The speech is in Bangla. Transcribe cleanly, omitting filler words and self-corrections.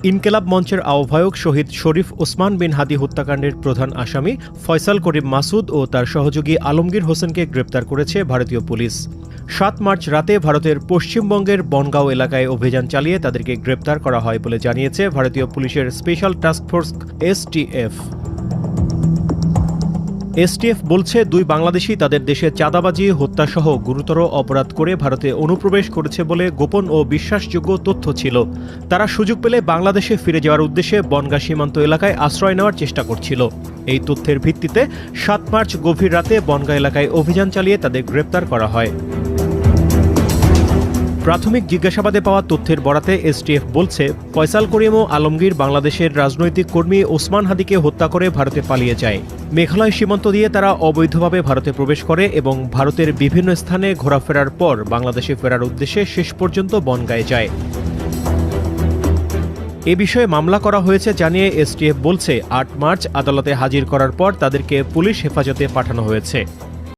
ইনকেলাব মঞ্চের আহ্বায়ক শহীদ শরীফ ওসমান বিন হাদি হত্যাকাণ্ডের প্রধান আসামি ফয়সাল করিম মাসুদ ও তার সহযোগী আলমগীর হোসেনকে গ্রেপ্তার করেছে ভারতীয় পুলিশ। ৭ মার্চ রাতে ভারতের পশ্চিমবঙ্গের বনগাঁও এলাকায় অভিযান চালিয়ে তাদেরকে গ্রেপ্তার করা হয় বলে জানিয়েছে ভারতীয় পুলিশের special task force STF. STF বলছে, 2 বাংলাদেশি তাদের দেশে চাঁদাবাজি, হত্যাসহ গুরুতর অপরাধ করে ভারতে অনুপ্রবেশ করেছে বলে গোপন ও বিশ্বাসযোগ্য তথ্য ছিল। তারা সুযোগ পেলে বাংলাদেশে ফিরে যাওয়ার উদ্দেশ্যে বনগাঁ সীমান্ত এলাকায় আশ্রয় নেওয়ার চেষ্টা করছিল। এই তথ্যের ভিত্তিতে ৭ মার্চ গভীর রাতে বনগাঁ এলাকায় অভিযান চালিয়ে তাদের গ্রেপ্তার করা হয়। প্রাথমিক জিজ্ঞাসাবাদে পাওয়া তথ্যের বরাতে এসটিএফ বলছে, ফয়সাল করিম ও আলমগীর বাংলাদেশের রাজনৈতিক কর্মী ওসমান হাদিকে হত্যা করে ভারতে পালিয়ে যায়। মেঘালয় সীমান্ত দিয়ে তারা অবৈধভাবে ভারতে প্রবেশ করে এবং ভারতের বিভিন্ন স্থানে ঘোরাফেরার পর বাংলাদেশে ফেরার উদ্দেশ্যে শেষ পর্যন্ত বনগাঁয়ে যায়। এ বিষয়ে মামলা করা হয়েছে জানিয়ে এসটিএফ বলছে, ৮ মার্চ আদালতে হাজির করার পর তাদেরকে পুলিশ হেফাজতে পাঠানো হয়েছে।